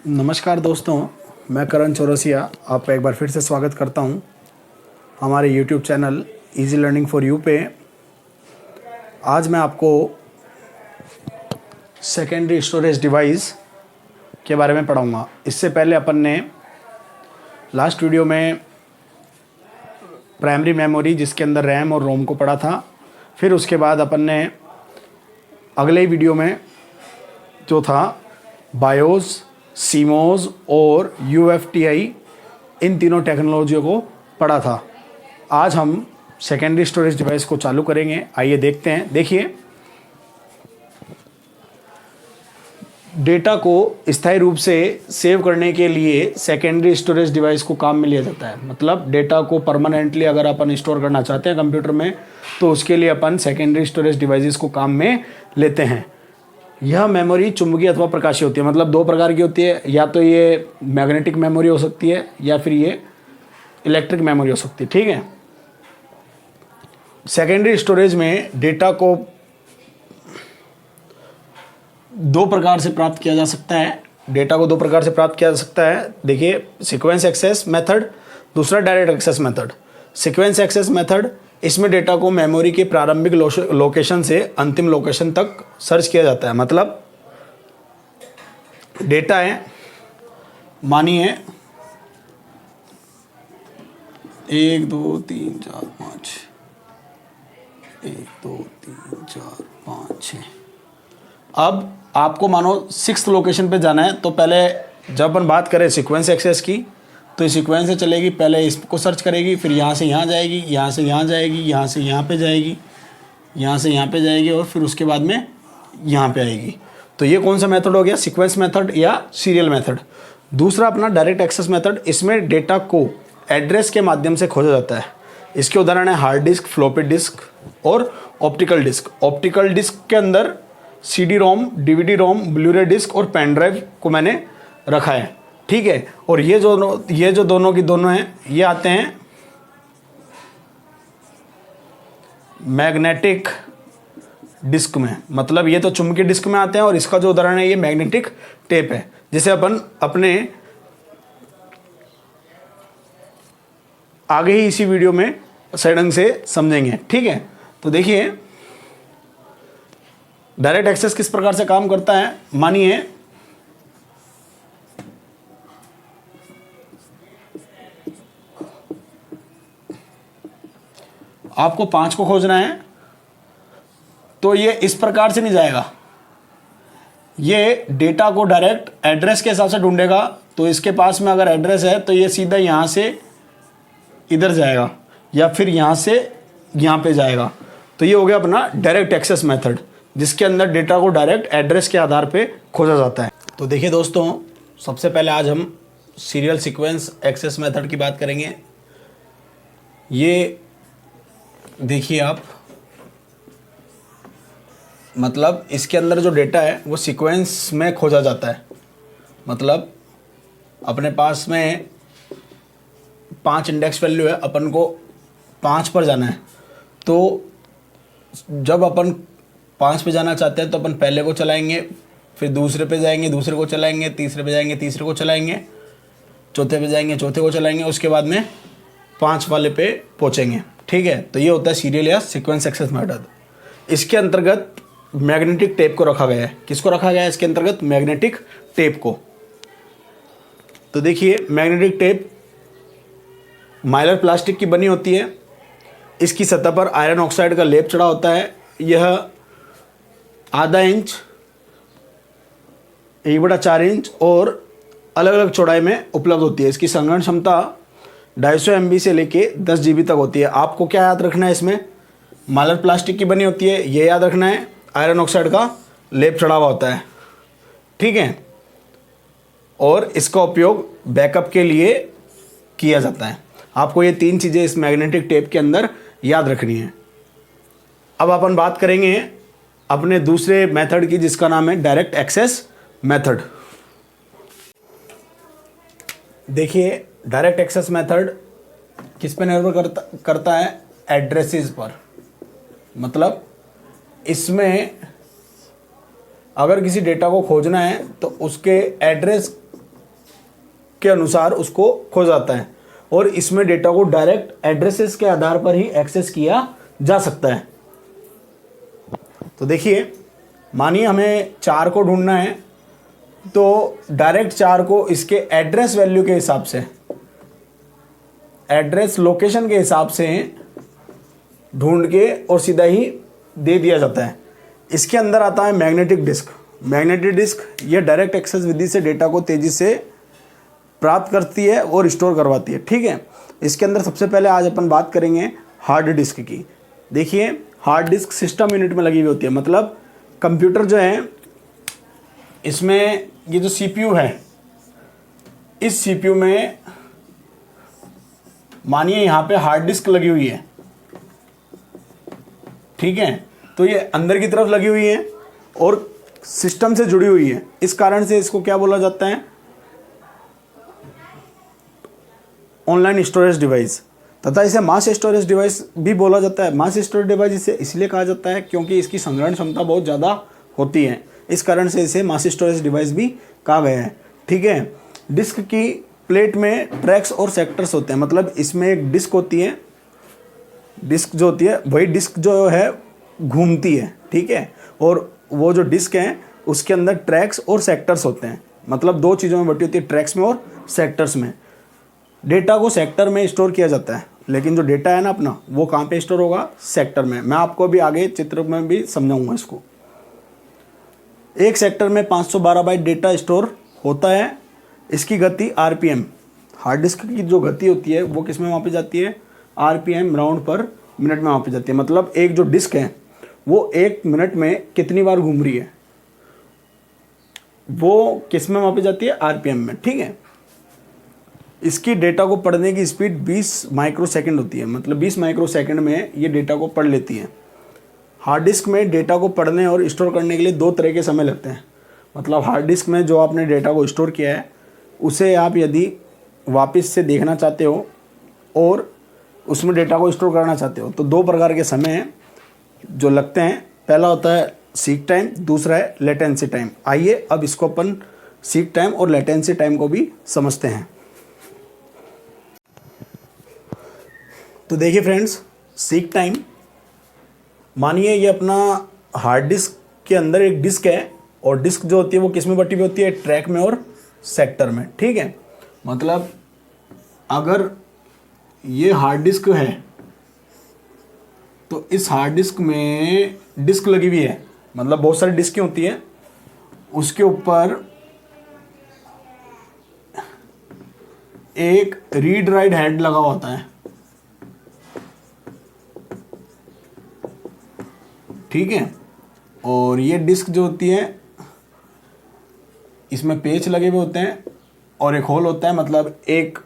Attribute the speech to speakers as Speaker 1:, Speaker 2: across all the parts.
Speaker 1: नमस्कार दोस्तों, मैं करण चौरसिया आपका एक बार फिर से स्वागत करता हूं हमारे YouTube channel easy learning for you पे। आज मैं आपको सेकेंडरी स्टोरेज डिवाइस के बारे में पढ़ाऊंगा। इससे पहले अपन ने लास्ट वीडियो में प्राइमरी मेमोरी जिसके अंदर रैम और रोम को पढ़ा था। फिर उसके बाद अपन ने अगले वीडियो में जो था बायोस, सीमोस और UFTI, इन तीनों टेक्नोलॉजियों को पढ़ा था। आज हम सेकेंडरी स्टोरेज डिवाइस को चालू करेंगे। आइए देखते हैं। देखिए, डेटा को स्थायी रूप से सेव करने के लिए सेकेंडरी स्टोरेज डिवाइस को काम में लिया जाता है। मतलब डेटा को परमानेंटली अगर अपन स्टोर करना चाहते हैं कंप्यूटर में, तो उसके लिए अपन सेकेंडरी स्टोरेज डिवाइसेस को काम में लेते हैं। यह मेमोरी चुंबकीय अथवा प्रकाशीय होती है। मतलब दो प्रकार की होती है, या तो ये मैग्नेटिक मेमोरी हो सकती है या फिर ये इलेक्ट्रिक मेमोरी हो सकती है। ठीक है। सेकेंडरी स्टोरेज में डेटा को दो प्रकार से प्राप्त किया जा सकता है। देखिए, सीक्वेंस एक्सेस मेथड, दूसरा direct access method. Sequence access method, इसमें डेटा को मेमोरी के प्रारंभिक लोकेशन से अंतिम लोकेशन तक सर्च किया जाता है। मतलब डेटा है, मानिए 1 2 3 4 5, 1 2 3 4 5 6। अब आपको मानो 6th लोकेशन पे जाना है, तो पहले जब अपन बात करें सीक्वेंस एक्सेस की, तो इस सीक्वेंस से चलेगी। पहले इसको सर्च करेगी, फिर यहाँ से यहाँ जाएगी, यहाँ से यहाँ जाएगी, यहाँ से यहाँ पे जाएगी, यहाँ से यहाँ पे जाएगी, और फिर उसके बाद में यहाँ पे आएगी। तो ये कौन सा मेथड हो गया? सीक्वेंस मेथड या सीरियल मेथड। दूसरा अपना डायरेक्ट एक्सेस मेथड। इसमें डेटा को एड्रेस के माध्यम से खोजा जाता है। इसके उदाहरण है हार्ड डिस्क, फ्लॉपी डिस्क और ऑप्टिकल डिस्क। ऑप्टिकल डिस्क के अंदर CD रोम, DVD रोम, ब्लूरे डिस्क और पेन ड्राइव को मैंने रखा है। ठीक है। और ये जो दोनों की दोनों हैं, ये आते हैं मैग्नेटिक डिस्क में। मतलब ये तो चुंबकीय डिस्क में आते हैं, और इसका जो उदाहरण है ये मैग्नेटिक टेप है, जिसे अपन अपने आगे ही इसी वीडियो में सही ढंग से समझेंगे। ठीक है। तो देखिए, डायरेक्ट एक्सेस किस प्रकार से काम करता है। मानिए आपको 5 को खोजना है, तो ये इस प्रकार से नहीं जाएगा। ये डेटा को डायरेक्ट एड्रेस के हिसाब से ढूंढेगा। तो इसके पास में अगर एड्रेस है, तो ये सीधा यहाँ से इधर जाएगा, या फिर यहाँ से यहाँ पे जाएगा। तो ये हो गया अपना डायरेक्ट एक्सेस मेथड, जिसके अंदर डेटा को डायरेक्ट एड्रेस के आधार पे खोजा जाता है। तो देखिए दोस्तों, सबसे पहले आज हम सीरियल सीक्वेंस एक्सेस मेथड की बात करेंगे। ये देखिए आप, मतलब इसके अंदर जो डेटा है वो सीक्वेंस में खोजा जाता है। मतलब अपने पास में 5 इंडेक्स वैल्यू है, अपन को 5 पर जाना है। तो जब अपन 5 पे जाना चाहते हैं, तो अपन पहले को चलाएंगे, फिर दूसरे पे जाएंगे, दूसरे को चलाएंगे, तीसरे पे जाएंगे, तीसरे को चलाएंगे, चौथे पे जाएंगे, चौथे को चलाएंगे, उसके बाद में 5 वाले पे पहुँचेंगे। ठीक है। तो ये होता है सीरियल या सीक्वेंस एक्सेस मेथड। इसके अंतर्गत मैग्नेटिक टेप को रखा गया है। किसको रखा गया है इसके अंतर्गत? मैग्नेटिक टेप को। तो देखिए, मैग्नेटिक टेप माइलर प्लास्टिक की बनी होती है। इसकी सतह पर आयरन ऑक्साइड का लेप चढ़ा होता है। यह ½ इंच, 1/4 इंच और अलग अलग चौड़ाई में उपलब्ध होती है। इसकी संग्रहण क्षमता 250 MB से लेके 10 GB तक होती है। आपको क्या याद रखना है? इसमें माइलर प्लास्टिक की बनी होती है, ये याद रखना है। आयरन ऑक्साइड का लेप चढ़ा हुआ होता है। ठीक है। और इसका उपयोग बैकअप के लिए किया जाता है। आपको ये 3 चीज़ें इस मैग्नेटिक टेप के अंदर याद रखनी है। अब अपन बात करेंगे अपने दूसरे मेथड की, जिसका नाम है डायरेक्ट एक्सेस मेथड। देखिए, डायरेक्ट एक्सेस मेथड किस पे निर्भर करता है? एड्रेसेस पर। मतलब इसमें अगर किसी डेटा को खोजना है तो उसके एड्रेस के अनुसार उसको खोजा जाता है और इसमें डेटा को डायरेक्ट एड्रेसेस के आधार पर ही एक्सेस किया जा सकता है। तो देखिए, मानिए हमें 4 को ढूंढना है, तो डायरेक्ट 4 को इसके एड्रेस वैल्यू के हिसाब से, एड्रेस लोकेशन के हिसाब से ढूंढ के और सीधा ही दे दिया जाता है। इसके अंदर आता है मैग्नेटिक डिस्क। मैग्नेटिक डिस्क ये डायरेक्ट एक्सेस विधि से डेटा को तेजी से प्राप्त करती है और स्टोर करवाती है। ठीक है, इसके अंदर सबसे पहले आज अपन बात करेंगे हार्ड डिस्क की। देखिए, हार्ड डिस्क सिस्टम यूनिट में लगी हुई होती है, मतलब कंप्यूटर जो है इसमें ये जो सीपीयू है, इस सीपीयू में मानिए यहाँ पे हार्ड डिस्क लगी हुई है। ठीक है, तो ये अंदर की तरफ लगी हुई है और सिस्टम से जुड़ी हुई है। इस कारण से इसको क्या बोला जाता है, ऑनलाइन स्टोरेज डिवाइस, तथा इसे मास स्टोरेज डिवाइस भी बोला जाता है। मास स्टोरेज डिवाइस इसे इसलिए कहा जाता है क्योंकि इसकी संग्रहण क्षमता बहुत ज़्यादा होती है, इस कारण से इसे मास स्टोरेज डिवाइस भी कहा गया है। ठीक है, डिस्क की प्लेट में ट्रैक्स और सेक्टर्स होते हैं, मतलब इसमें एक डिस्क होती है, डिस्क जो होती है वही डिस्क जो है घूमती है। ठीक है, और वो जो डिस्क है उसके अंदर ट्रैक्स और सेक्टर्स होते हैं, मतलब 2 चीज़ों में बटी होती है, ट्रैक्स में और सेक्टर्स में। डेटा को सेक्टर में स्टोर किया जाता है, लेकिन जो डेटा है ना अपना, वो कहाँ पे स्टोर होगा, सेक्टर में। मैं आपको अभी आगे चित्र में भी समझाऊंगा इसको। एक सेक्टर में 512 बाइट डेटा स्टोर होता है। इसकी गति आरपीएम, हार्ड डिस्क की जो गति होती है वो किस में मापी जाती है, आरपीएम, राउंड पर मिनट में मापी जाती है। मतलब एक जो डिस्क है वो 1 मिनट में कितनी बार घूम रही है, वो किस में मापी जाती है, आरपीएम में। ठीक है, इसकी डेटा को पढ़ने की स्पीड 20 माइक्रोसेकंड होती है, मतलब 20 माइक्रोसेकंड में ये डेटा को पढ़ लेती है। हार्ड डिस्क में डेटा को पढ़ने और स्टोर करने के लिए 2 तरह के समय लगते हैं। मतलब हार्ड डिस्क में जो आपने डेटा को स्टोर किया है उसे आप यदि वापस से देखना चाहते हो और उसमें डेटा को स्टोर करना चाहते हो तो 2 प्रकार के समय हैं जो लगते हैं। पहला होता है सीक टाइम, दूसरा है लेटेंसी टाइम। आइए अब इसको अपन सीक टाइम और लेटेंसी टाइम को भी समझते हैं। तो देखिए फ्रेंड्स, सीक टाइम, मानिए ये अपना हार्ड डिस्क के अंदर एक डिस्क है और डिस्क जो होती है वो किस में बटी हुई होती है, ट्रैक में और सेक्टर में। ठीक है, मतलब अगर ये हार्ड डिस्क है तो इस हार्ड डिस्क में डिस्क लगी हुई है, मतलब बहुत सारी डिस्कें होती है, उसके ऊपर एक रीड राइट हेड लगा होता है। ठीक है, और ये डिस्क जो होती है इसमें पेच लगे हुए होते हैं और एक होल होता है, मतलब एक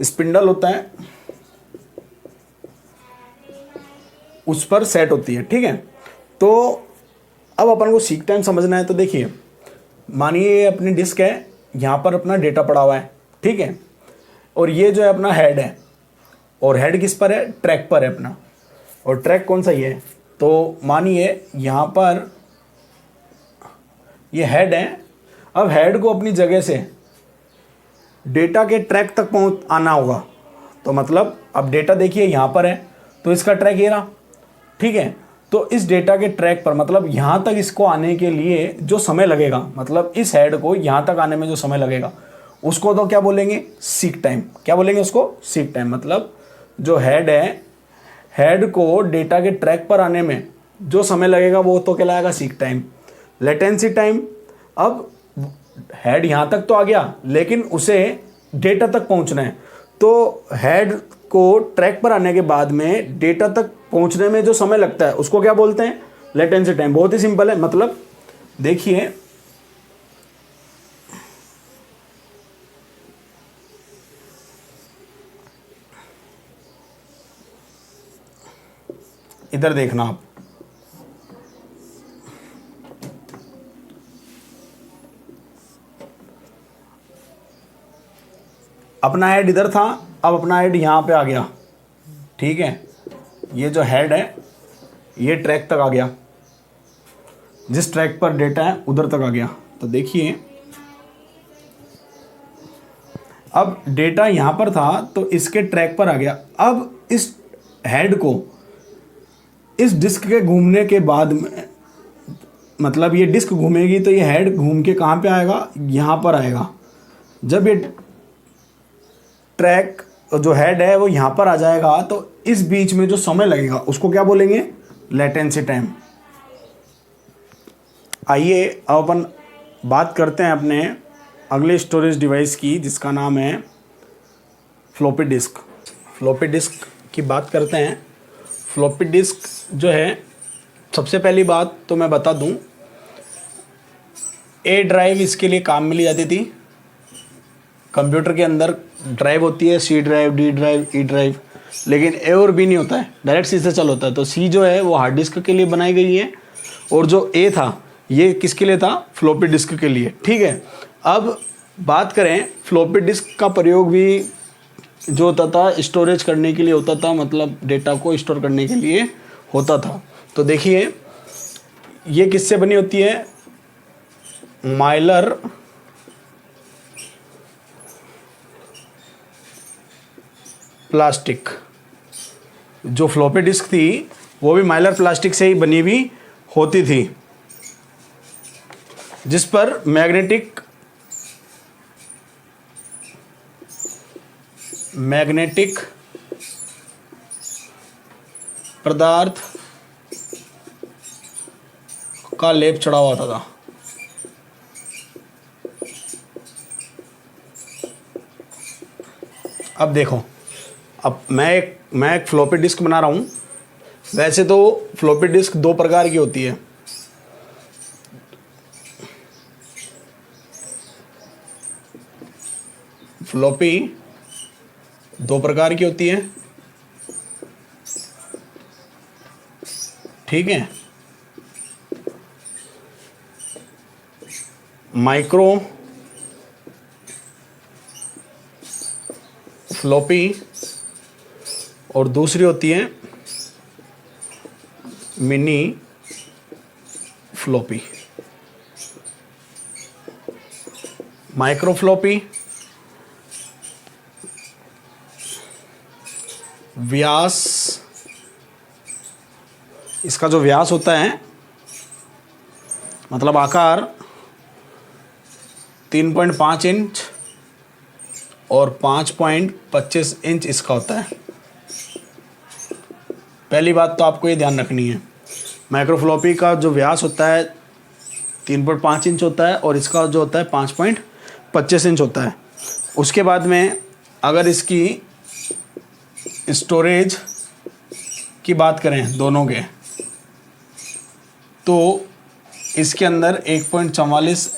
Speaker 1: स्पिंडल होता है, उस पर सेट होती है। ठीक है, तो अब अपन को सीक टाइम समझना है। तो देखिए, मानिए ये अपनी डिस्क है, यहाँ पर अपना डेटा पड़ा हुआ है। ठीक है, और ये जो है अपना हेड है, और हेड किस पर है, ट्रैक पर है अपना, और ट्रैक कौन सा ये है, तो मानिए यहाँ पर ये हेड है। अब हेड को अपनी जगह से डेटा के ट्रैक तक पहुँच आना होगा, तो मतलब अब डेटा देखिए यहाँ पर है तो इसका ट्रैक ये रहा। ठीक है, तो इस डेटा के ट्रैक पर, मतलब यहाँ तक इसको आने के लिए जो समय लगेगा, मतलब इस हेड को यहाँ तक आने में जो समय लगेगा उसको तो क्या बोलेंगे, सीक टाइम। क्या बोलेंगे उसको, सीक टाइम। मतलब जो हेड है, हेड को डेटा के ट्रैक पर आने में जो समय लगेगा वो तो कहलाएगा सीक टाइम। लेटेंसी टाइम, अब हेड यहाँ तक तो आ गया लेकिन उसे डेटा तक पहुँचना है, तो हेड को ट्रैक पर आने के बाद में डेटा तक पहुँचने में जो समय लगता है उसको क्या बोलते हैं, लेटेंसी टाइम। बहुत ही सिंपल है, मतलब देखिए इधर देखना आप, अपना हेड इधर था, अब अपना हेड यहाँ पे आ गया। ठीक है, ये जो हेड है ये ट्रैक तक आ गया, जिस ट्रैक पर डेटा है उधर तक आ गया। तो देखिए अब डेटा यहाँ पर था तो इसके ट्रैक पर आ गया। अब इस हेड को इस डिस्क के घूमने के बाद में, मतलब ये डिस्क घूमेगी तो ये हेड घूम के कहाँ पे आएगा, यहाँ पर आएगा। जब ये ट्रैक जो हेड है वो यहाँ पर आ जाएगा तो इस बीच में जो समय लगेगा उसको क्या बोलेंगे, लेटेंसी टाइम। आइए अब अपन बात करते हैं अपने अगले स्टोरेज डिवाइस की, जिसका नाम है फ्लॉपी डिस्क। फ्लॉपी डिस्क की बात करते हैं। फ्लॉपी डिस्क जो है, सबसे पहली बात तो मैं बता दूं, ए ड्राइव इसके लिए काम में ली जाती थी। कंप्यूटर के अंदर ड्राइव होती है, C drive, D drive, E drive, लेकिन ए और बी नहीं होता है, डायरेक्ट सी से चल होता है। तो सी जो है वो हार्ड डिस्क के लिए बनाई गई है और जो ए था ये किसके लिए था, फ्लॉपी डिस्क के लिए। ठीक है, अब बात करें फ्लॉपी डिस्क का प्रयोग भी जो होता था स्टोरेज करने के लिए होता था, मतलब डेटा को स्टोर करने के लिए होता था। तो देखिए ये किससे बनी होती है, माइलर प्लास्टिक। जो फ्लॉपी डिस्क थी वो भी माइलर प्लास्टिक से ही बनी हुई होती थी, जिस पर मैग्नेटिक पदार्थ का लेप चढ़ा हुआ था। अब देखो, अब मैं एक फ्लॉपी डिस्क बना रहा हूँ। वैसे तो फ्लॉपी डिस्क दो प्रकार की होती है। फ्लॉपी दो प्रकार की होती है, ठीक है। माइक्रो फ्लॉपी और दूसरी होती है मिनी फ्लॉपी। माइक्रो फ्लॉपी व्यास, इसका जो व्यास होता है, मतलब आकार 3.5 इंच और 5.25 इंच इसका होता है। पहली बात तो आपको ये ध्यान रखनी है, माइक्रोफ्लॉपी का जो व्यास होता है 3.5 इंच होता है और इसका जो होता है 5.25 इंच होता है। उसके बाद में अगर इसकी स्टोरेज की बात करें दोनों के, तो इसके अंदर 1.44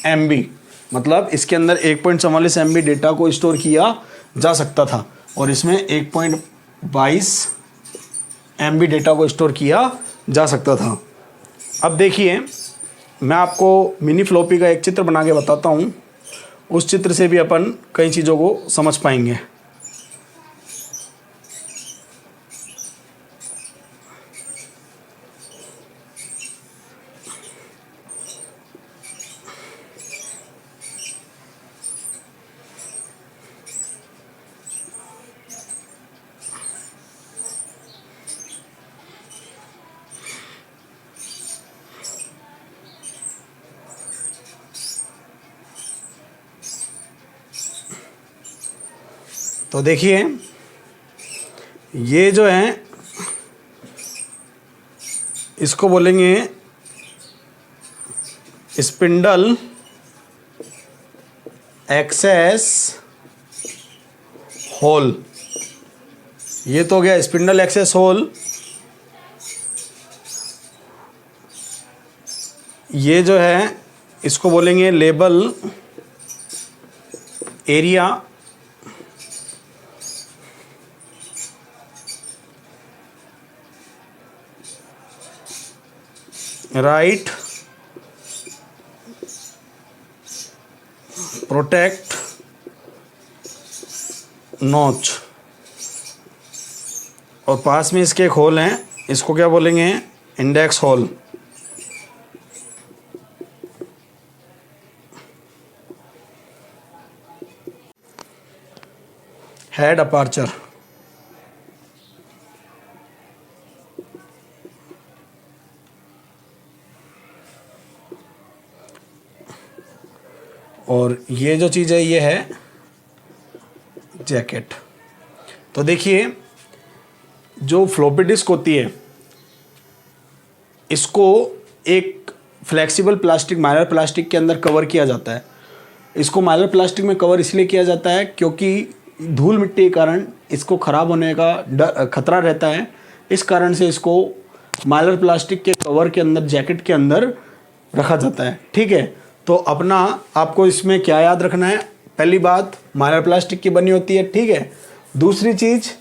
Speaker 1: MB, मतलब इसके अंदर 1.44 MB डेटा को स्टोर किया जा सकता था और इसमें 1.22 MB डेटा को स्टोर किया जा सकता था। अब देखिए मैं आपको मिनी फ्लॉपी का एक चित्र बना के बताता हूँ, उस चित्र से भी अपन कई चीज़ों को समझ पाएंगे। तो देखिए ये जो है इसको बोलेंगे स्पिंडल एक्सेस होल। ये तो हो गया स्पिंडल एक्सेस होल। ये जो है इसको बोलेंगे label area. Right protect notch, और पास में इसके एक होल हैं, इसको क्या बोलेंगे, इंडेक्स होल। हेड अपार्चर, और ये जो चीज़ है ये है जैकेट। तो देखिए जो फ्लॉपी डिस्क होती है इसको एक फ्लेक्सिबल प्लास्टिक, माइलर प्लास्टिक के अंदर कवर किया जाता है। इसको माइलर प्लास्टिक में कवर इसलिए किया जाता है क्योंकि धूल मिट्टी के कारण इसको ख़राब होने का खतरा रहता है। इस कारण से इसको माइलर प्लास्टिक के कवर के अंदर, जैकेट के अंदर रखा जाता है। ठीक है, तो अपना आपको इसमें क्या याद रखना है, पहली बात माइलर प्लास्टिक की बनी होती है। ठीक है, दूसरी चीज़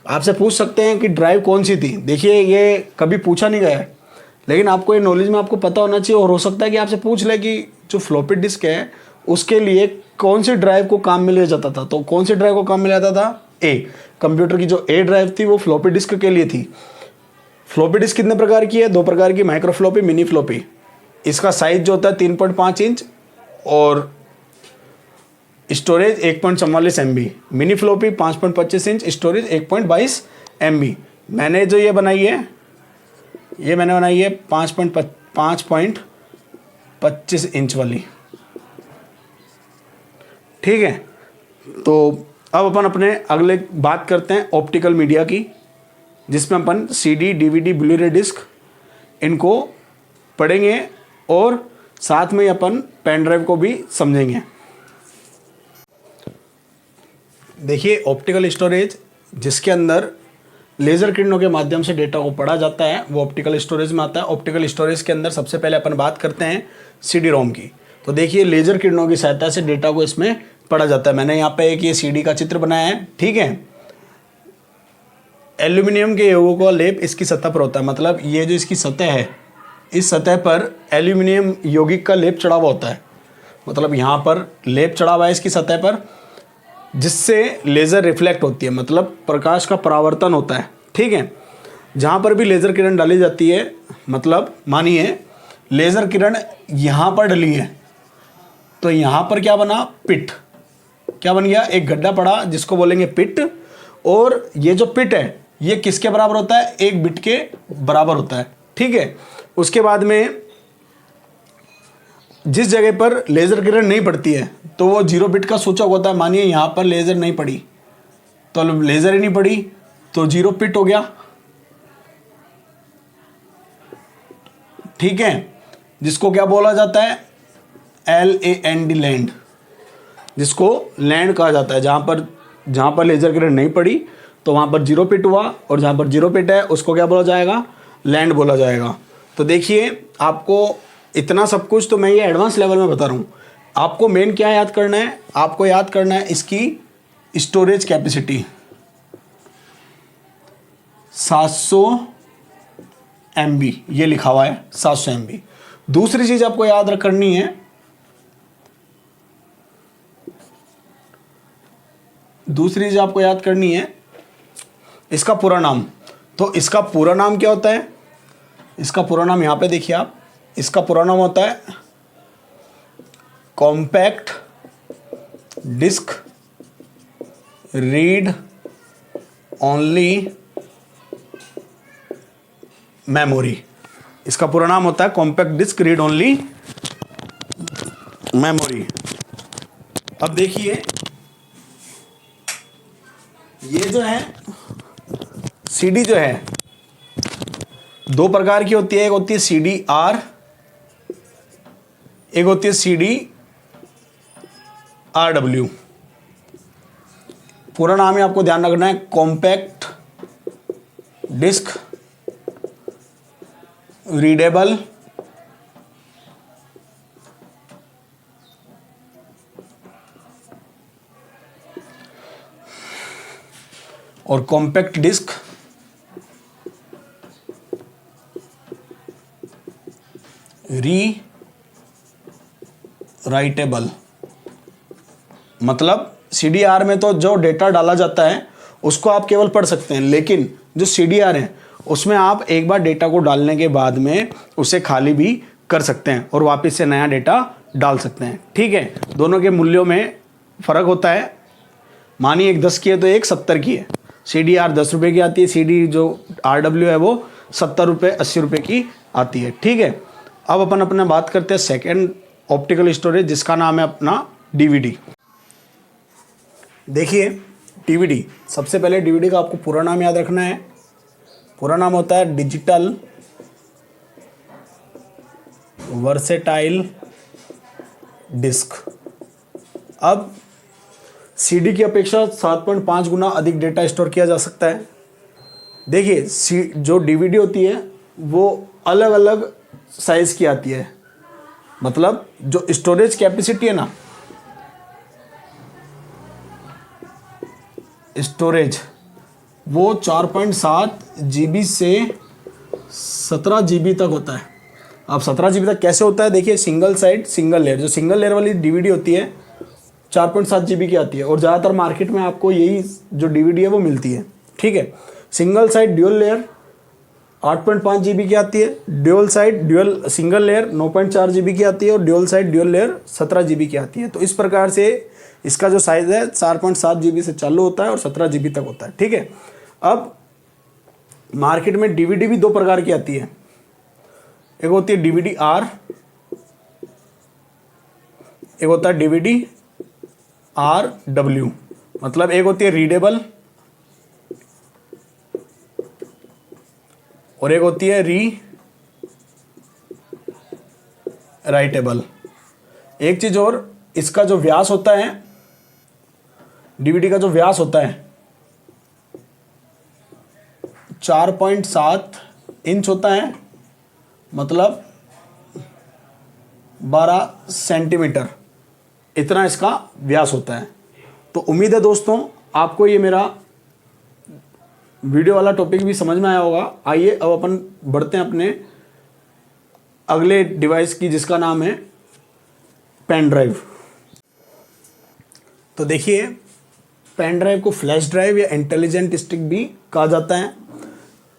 Speaker 1: आपसे पूछ सकते हैं कि ड्राइव कौन सी थी। देखिए ये कभी पूछा नहीं गया है, लेकिन आपको ये नॉलेज में आपको पता होना चाहिए। और हो सकता है कि आपसे पूछ ले कि जो फ्लॉपी डिस्क है उसके लिए कौन सी ड्राइव को काम में लिया जाता था। तो कौन सी ड्राइव को काम में लिया जाता था, ए, कंप्यूटर की जो ए ड्राइव थी वो फ्लॉपी डिस्क के लिए थी। फ्लॉपी डिस्क कितने प्रकार की है, 2 प्रकार की, माइक्रो फ्लॉपी, मिनी फ्लॉपी। इसका साइज जो होता है 3.5 इंच और storage 1.44 MB। Mini floppy 5.25 inch, storage 1.22 MB। मैंने जो ये बनाई है, ये मैंने बनाई है 5.25 इंच वाली। ठीक है, तो अब अपन अपने अगले बात करते हैं ऑप्टिकल मीडिया की, जिसमें अपन CD, DVD, ब्लू रे डिस्क इनको पढ़ेंगे और साथ में अपन पेन ड्राइव को भी समझेंगे। देखिए ऑप्टिकल स्टोरेज जिसके अंदर लेज़र किरणों के माध्यम से डेटा को पढ़ा जाता है वो ऑप्टिकल स्टोरेज में आता है। ऑप्टिकल स्टोरेज के अंदर सबसे पहले अपन बात करते हैं CD-ROM की। तो देखिए लेज़र किरणों की सहायता से डेटा को इसमें पढ़ा जाता है। मैंने यहाँ पे एक ये CD का चित्र बनाया है। ठीक है, एल्यूमिनियम के यौगिकों का लेप इसकी सतह पर होता है, मतलब ये जो इसकी सतह है इस सतह पर एल्यूमिनियम यौगिक का लेप चढ़ा हुआ होता है। मतलब यहाँ पर लेप चढ़ा हुआ है इसकी सतह पर, जिससे लेज़र रिफ्लेक्ट होती है, मतलब प्रकाश का परावर्तन होता है। ठीक है, जहाँ पर भी लेज़र किरण डाली जाती है, मतलब मानिए लेज़र किरण यहाँ पर डली है तो यहाँ पर क्या बना, पिट। क्या बन गया, एक गड्ढा पड़ा जिसको बोलेंगे पिट। और ये जो पिट है ये किसके बराबर होता है, 1 बिट के बराबर होता है। ठीक है, उसके बाद में जिस जगह पर लेज़र किरण नहीं पड़ती है तो वो 0 बिट का सूचक होता है। मानिए यहाँ पर लेज़र नहीं पड़ी तो लेज़र ही नहीं पड़ी तो 0 बिट हो गया। ठीक है, जिसको क्या बोला जाता है, LAND, लैंड, जिसको लैंड कहा जाता है। जहाँ पर लेज़र किरण नहीं पड़ी तो वहाँ पर 0 बिट हुआ, और जहाँ पर 0 बिट है उसको क्या बोला जाएगा, लैंड बोला जाएगा। तो देखिए आपको इतना सब कुछ तो मैं ये एडवांस लेवल में बता रहा हूँ। आपको मेन क्या याद करना है, आपको याद करना है इसकी स्टोरेज कैपेसिटी 700 MB, ये लिखा हुआ है 700 MB। दूसरी चीज आपको याद करनी है, इसका पूरा नाम। तो इसका पूरा नाम क्या होता है, इसका पूरा नाम यहां पे देखिए आप, इसका पूरा नाम होता है compact disc read only memory. इसका पूरा नाम होता है compact disc read only memory. अब देखिए ये जो है CD जो है 2 प्रकार की होती है, एक होती है CD-R, एक होती है CD-RW। पूरा नाम ही आपको ध्यान रखना है, कॉम्पैक्ट डिस्क रीडेबल और कॉम्पैक्ट डिस्क री राइटेबल। मतलब CD-R में तो जो डेटा डाला जाता है उसको आप केवल पढ़ सकते हैं, लेकिन जो CD-R है उसमें आप एक बार डेटा को डालने के बाद में उसे खाली भी कर सकते हैं और वापस से नया डेटा डाल सकते हैं। ठीक है, दोनों के मूल्यों में फ़र्क होता है। मानिए एक 10 की है तो एक 70 की है। CDR 10 रुपये की आती है, CD जो RW है वो 70 रुपये 80 रुपये की आती है। ठीक है, अब अपन अपना बात करते हैं सेकेंड ऑप्टिकल स्टोरेज जिसका नाम है अपना DVD। देखिए DVD, सबसे पहले DVD का आपको पूरा नाम याद रखना है। पूरा नाम होता है डिजिटल वर्सेटाइल डिस्क। अब CD की अपेक्षा 7.5 गुना अधिक डेटा स्टोर किया जा सकता है। देखिए जो DVD होती है वो अलग अलग साइज़ की आती है, मतलब जो स्टोरेज कैपेसिटी है ना, स्टोरेज वो 4.7 GB से 17 GB तक होता है। अब 17 GB तक कैसे होता है? देखिए सिंगल साइड सिंगल लेयर, जो सिंगल लेयर वाली DVD होती है 4.7 GB की आती है और ज़्यादातर मार्केट में आपको यही जो DVD है वो मिलती है। ठीक है, single side dual layer 8.5 GB की आती है, dual side dual single layer 9.4 GB की आती है और dual side dual layer 17 GB की आती है। तो इस प्रकार से इसका जो साइज़ है 4.7 GB से चालू होता है और 17 GB तक होता है। ठीक है, अब मार्केट में DVD भी दो प्रकार की आती है। एक होती है DVD-R, एक होता है DVD-RW। मतलब एक होती है रीडेबल और एक होती है राइटेबल। एक चीज और, इसका जो व्यास होता है, DVD का जो व्यास होता है 4.7 इंच होता है, मतलब 12 सेंटीमीटर इतना इसका व्यास होता है। तो उम्मीद है दोस्तों आपको ये मेरा वीडियो वाला टॉपिक भी समझ में आया होगा। आइए अब अपन बढ़ते हैं अपने अगले डिवाइस की जिसका नाम है पेन ड्राइव। तो देखिए पेन ड्राइव को फ्लैश ड्राइव या इंटेलिजेंट स्टिक भी कहा जाता है।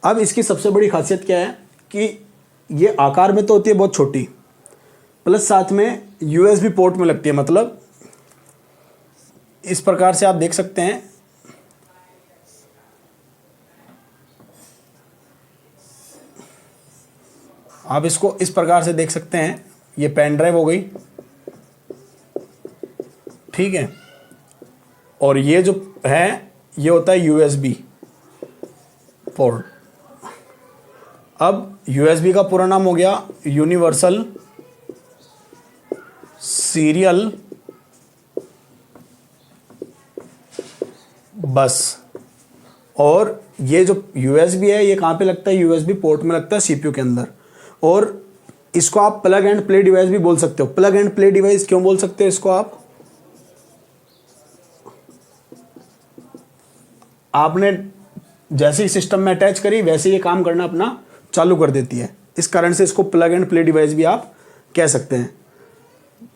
Speaker 1: अब इसकी सबसे बड़ी खासियत क्या है कि ये आकार में तो होती है बहुत छोटी, प्लस साथ में USB पोर्ट में लगती है। मतलब इस प्रकार से आप देख सकते हैं, आप इसको इस प्रकार से देख सकते हैं। ये पेन ड्राइव हो गई, ठीक है, और ये जो है ये होता है USB पोर्ट। अब USB का पूरा नाम हो गया यूनिवर्सल सीरियल बस। और ये जो USB है ये कहाँ पे लगता है? USB पोर्ट में लगता है CPU के अंदर। और इसको आप प्लग एंड प्ले डिवाइस भी बोल सकते हो। प्लग एंड प्ले डिवाइस क्यों बोल सकते हो इसको? आपने जैसे ही सिस्टम में अटैच करी वैसे ये काम करना अपना चालू कर देती है। इस कारण से इसको प्लग एंड प्ले डिवाइस भी आप कह सकते हैं।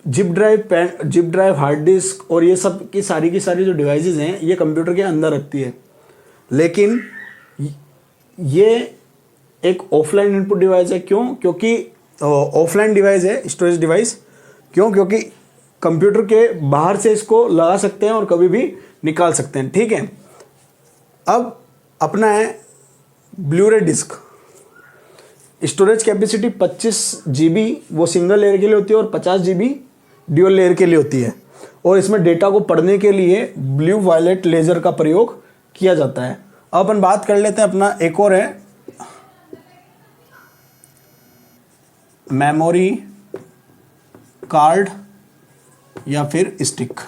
Speaker 1: जिप ड्राइव, हार्ड डिस्क और ये सब की सारी जो डिवाइसेस हैं ये कंप्यूटर के अंदर रखती है। लेकिन ये एक ऑफलाइन इनपुट डिवाइस है। क्यों? क्योंकि ऑफलाइन डिवाइस है, स्टोरेज डिवाइस। क्यों? क्योंकि कंप्यूटर के बाहर से इसको लगा सकते हैं और कभी भी निकाल सकते हैं। ठीक है, अब अपना है Blu ray disc. Storage capacity 25 GB वो सिंगल लेयर के लिए होती है और 50 GB ड्यूल लेयर के लिए होती है। और इसमें डेटा को पढ़ने के लिए ब्लू वायलेट लेजर का प्रयोग किया जाता है। अब अपन बात कर लेते हैं अपना एक और है मेमोरी कार्ड या फिर स्टिक।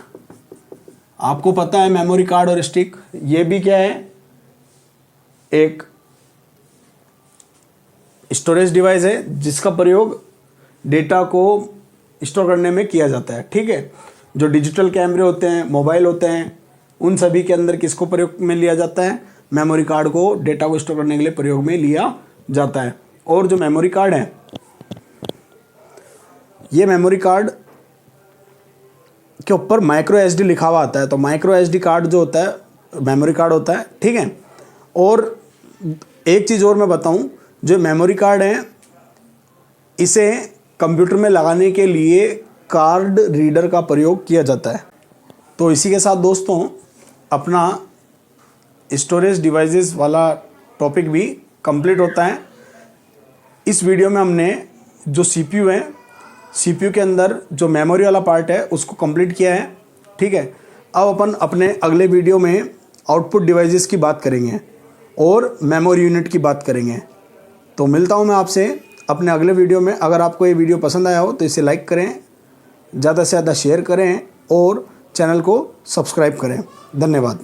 Speaker 1: आपको पता है मेमोरी कार्ड और स्टिक ये भी क्या है? एक स्टोरेज डिवाइस है जिसका प्रयोग डेटा को स्टोर करने में किया जाता है। ठीक है, जो डिजिटल कैमरे होते हैं, मोबाइल होते हैं, उन सभी के अंदर किसको प्रयोग में लिया जाता है? मेमोरी कार्ड को डेटा को स्टोर करने के लिए प्रयोग में लिया जाता है। और जो मेमोरी कार्ड है, ये मेमोरी कार्ड के ऊपर माइक्रो SD लिखा हुआ आता है। तो माइक्रो SD कार्ड जो होता है मेमोरी कार्ड होता है। ठीक है, और एक चीज़ और मैं बताऊं, जो मेमोरी कार्ड है इसे कंप्यूटर में लगाने के लिए कार्ड रीडर का प्रयोग किया जाता है। तो इसी के साथ दोस्तों अपना स्टोरेज डिवाइसेस वाला टॉपिक भी कंप्लीट होता है। इस वीडियो में हमने जो CPU है, CPU के अंदर जो मेमोरी वाला पार्ट है उसको कंप्लीट किया है। ठीक है, अब अपन अपने अगले वीडियो में आउटपुट डिवाइसेस की बात करेंगे और मेमोरी यूनिट की बात करेंगे। तो मिलता हूँ मैं आपसे अपने अगले वीडियो में। अगर आपको ये वीडियो पसंद आया हो तो इसे लाइक करें, ज़्यादा से ज़्यादा शेयर करें और चैनल को सब्सक्राइब करें। धन्यवाद।